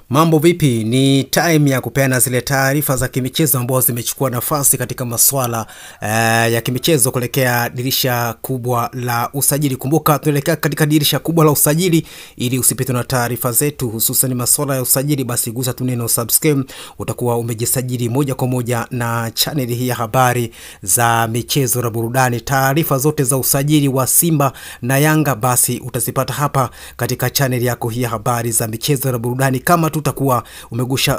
Mambo vipi? Ni time ya kupeana zile taarifa za kimichezo ambazo zimechukua nafasi katika masuala ya kimichezo kuelekea dirisha kubwa la usajili. Kumbuka tunaelekea katika dirisha kubwa la usajili, ili usipitwe na taarifa zetu hususan masuala ya usajili, basi gusa tu neno subscribe, utakuwa umejisajili moja kwa moja na channel hii ya habari za michezo na burudani. Taarifa zote za usajili wa Simba na Yanga basi utazipata hapa katika channel yako hii ya habari za michezo na burudani, kama utakuwa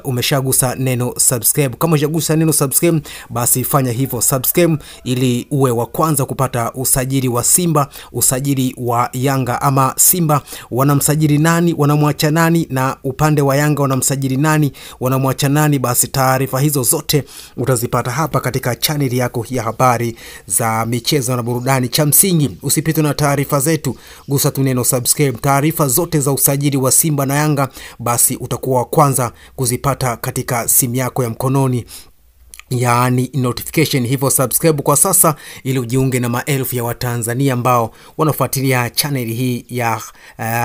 umeshagusa neno subscribe. Kama hujagusa neno subscribe, basi fanya hivyo subscribe, ili uwe wa kwanza kupata usajili wa Simba, usajili wa Yanga, ama Simba wanamsajili nani, wanamwacha nani, na upande wa Yanga wanamsajili nani, wanamwacha nani. Basi taarifa hizo zote utazipata hapa katika channel yako ya habari za michezo na burudani. Cha msingi usipitwe na taarifa zetu, gusa tu neno subscribe. Taarifa zote za usajili wa Simba na Yanga basi utakuwa wa kwanza kuzipata katika simu yako ya mkononi, yaani notification. Hivyo subscribe kwa sasa ili ujiunge na maelfu ya Watanzania ambao wanafuatilia channel hii ya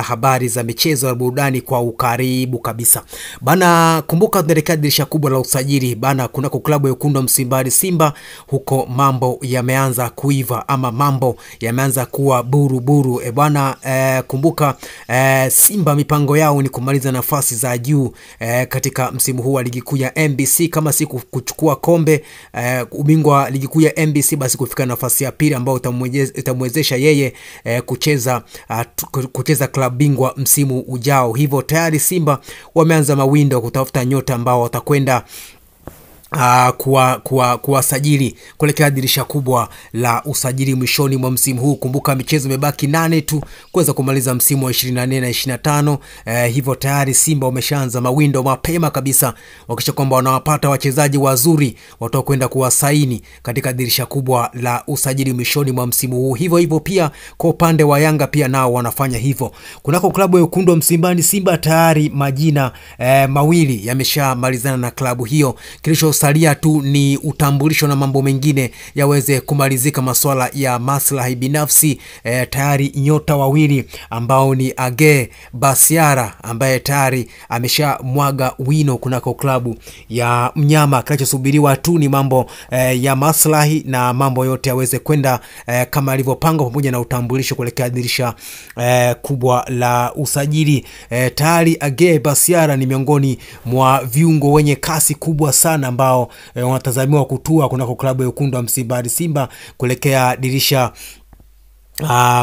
habari za michezo na burudani kwa ukaribu kabisa. Bana, kumbuka tunaelekea dirisha kubwa la usajili bana, kunako klabu ya Wekundu wa Msimbazi Simba. Huko mambo yameanza kuiva, ama mambo yameanza kuwa buru. Bana, kumbuka Simba mipango yao ni kumaliza nafasi za juu katika msimu huu wa ligi kuu ya NBC, kama si kuchukua ubingwa ligi kuu ya NBC, basi kufika nafasi ya pili ambao itamwezesha yeye kucheza klabu bingwa msimu ujao. Hivyo tayari Simba wameanza mawindo kutafuta nyota ambao watakwenda kuwasajili kuelekea dirisha kubwa la usajili mwishoni mwa msimu huu. Kumbuka michezo imebaki 8 tu kuweza kumaliza msimu wa 24 na 25. Hivyo tayari Simba wameshaanza mawindo mapema kabisa, wakisha kwamba wanawapata wachezaji wazuri watao kwenda kuwasaini katika dirisha kubwa la usajili mwishoni mwa msimu huu. Hivyo pia kwa upande wa Yanga pia nao wanafanya hivyo. Kunako klabu ya Wekundu wa Msimbazi Simba tayari majina mawili yameshamalizana na klabu hiyo. Kilichosalia tu ni utambulisho na mambo mengine yaweze kumalizika, masuala ya maslahi binafsi. Tayari nyota wawili ambao ni Age Basiara ambaye tayari ameshamwaga wino kunako klabu ya Mnyama. Kinachosubiriwa tu ni mambo ya maslahi, na mambo yote yaweze kwenda kama alivyopangwa, pamoja na utambulisho kuelekea dirisha kubwa la usajili. Tayari Age Basiara ni miongoni mwa viungo wenye kasi kubwa sana ambao wanatazamiwa kutua kunako klabu ya Wekundu wa Msimbazi Simba kuelekea dirisha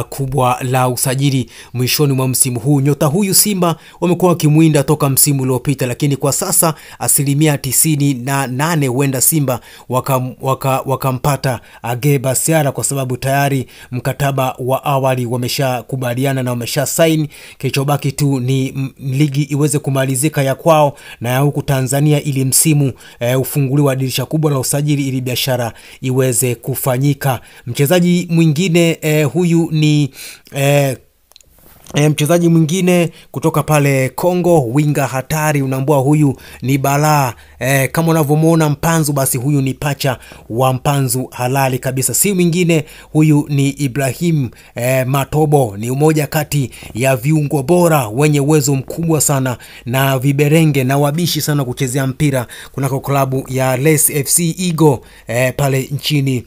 kubwa la usajili mwishoni mwa msimu huu. Nyota huyu Simba wamekuwa wakimuinda toka msimu uliopita, lakini kwa sasa 98% huenda Simba wakampata Age Basiara, kwa sababu tayari mkataba wa awali wameshakubaliana na wamesha sign. Kilichobaki tu ni ligi iweze kumalizika ya kwao na ya huku Tanzania, ili msimu ufunguliwa dirisha kubwa la usajili, ili biashara iweze kufanyika. Mchezaji mwingine huyu ni mchezaji mwingine kutoka pale Kongo, winga hatari, unaambua huyu ni balaa. Kama unavyomuona Mpanzu, basi huyu ni pacha wa Mpanzu halali kabisa, si mwingine huyu ni Ibrahim Matobo. Ni umoja kati ya viungo bora wenye uwezo mkubwa sana na viberenge na wabishi sana kuchezea mpira kunako klabu ya Les FC Eagle pale nchini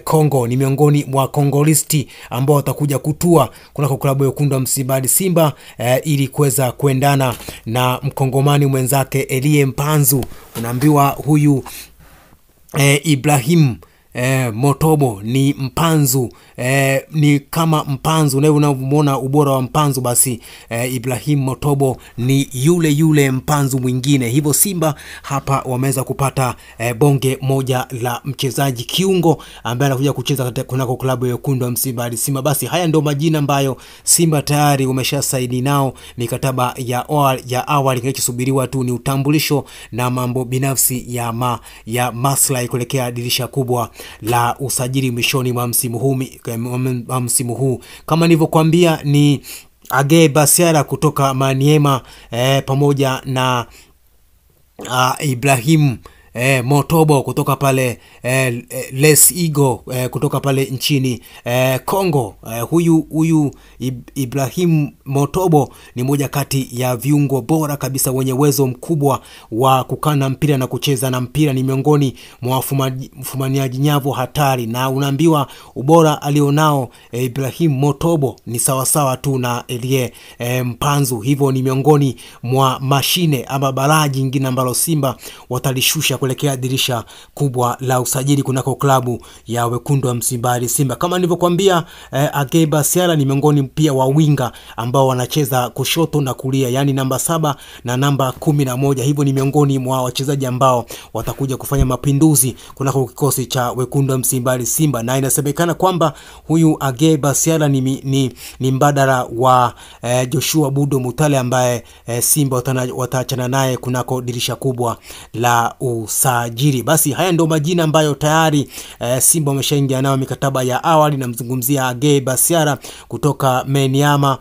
Kongo. Ni miongoni mwa Kongolisti ambao watakuja kutua kunako klabu ya Wekundu wa Msimbazi Simba ili kuweza kuendana na mkongomani mwenzake Elie Mpanzu. Unaambiwa huyu Ibrahim Motobo ni Mpanzu, ni kama Mpanzu. Na unavyomuona ubora wa Mpanzu, basi Ibrahim Motobo ni yule Mpanzu mwingine. Hivyo Simba hapa wameweza kupata bonge moja la mchezaji kiungo ambaye anakuja kucheza kunako klabu ya Wekundu wa Msimbazi Simba. Basi haya ndio majina ambayo Simba tayari umeshasaini nao mikataba ya awali. Kinachosubiriwa tu ni utambulisho na mambo binafsi ya maslahi kuelekea dirisha kubwa la usajili mwishoni mwa msimu huu. Kama nilivyokuambia ni Age Basiara kutoka Maniema pamoja na Ibrahim Motobo kutoka pale Les Igo kutoka pale nchini Kongo. Huyu Ibrahim Motobo ni moja kati ya viungo bora kabisa wenye uwezo mkubwa wa kukana mpira na kucheza na mpira. Ni miongoni mwa wafumaniaji nyavu hatari, na unaambiwa ubora alionao Ibrahim Motobo ni sawasawa tu na Elie Mpanzu. Hivyo ni miongoni mwa mashine ama balaa jingine ambalo Simba watalishusha kuelekea dirisha kubwa la usajili kunako klabu ya wekundu wa Msimbazi Simba. Kama nilivyokuambia, Agueye Basiala ni miongoni pia wa winga ambao wanacheza kushoto na kulia, yani namba 7 na namba 11. Hivyo ni miongoni mwa wachezaji ambao watakuja kufanya mapinduzi kunako kikosi cha wekundu wa Msimbazi Simba, na inasemekana kwamba huyu Agueye Basiala ni mbadala wa Joshua Budo Mutale ambaye Simba wataachana naye kunako dirisha kubwa la usajili. Basi haya ndio majina ambayo tayari Simba wameshaingia nao mikataba ya awali. Namzungumzia Agueye Basiala kutoka Maniema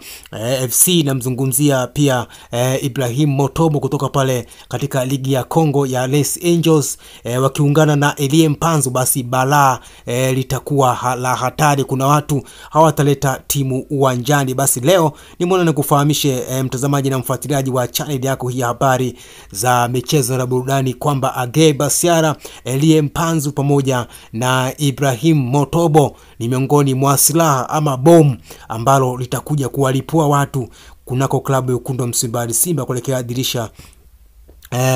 FC, namzungumzia pia Ibrahim Motobo kutoka pale katika ligi ya Kongo ya Les Angels, wakiungana na Elie Mpanzu. Basi balaa litakuwa la hatari. Kuna watu hawataleta timu uwanjani. Basi leo nimeona nikufahamishe mtazamaji na mfuatiliaji wa channel yako hii habari za michezo na burudani kwamba Agueye Basiala, Elie Mpanzu pamoja na Ibrahim Motobo ni miongoni mwa silaha ama bomu ambalo litakuja kuwalipua watu kunako klabu ya wekundu wa Msimbazi Simba kuelekea dirisha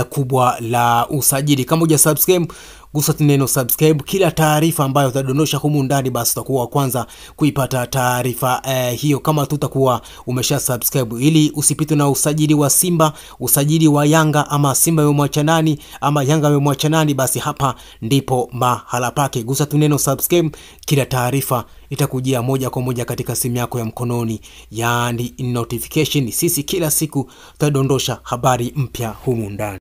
kubwa la usajili. Kama hujasubscribe, gusa neno subscribe. Kila taarifa ambayo utadondosha humu ndani, basi utakuwa kwanza kuipata taarifa hiyo kama tutakuwa umesha subscribe, ili usipitwe na usajili wa Simba, usajili wa Yanga, ama Simba yamemwacha nani ama Yanga yamemwacha nani. Basi hapa ndipo mahala pake. Gusa neno subscribe, kila taarifa itakujia moja kwa moja katika simu yako ya mkononi, yani notification. Sisi kila siku tutadondosha habari mpya humu ndani.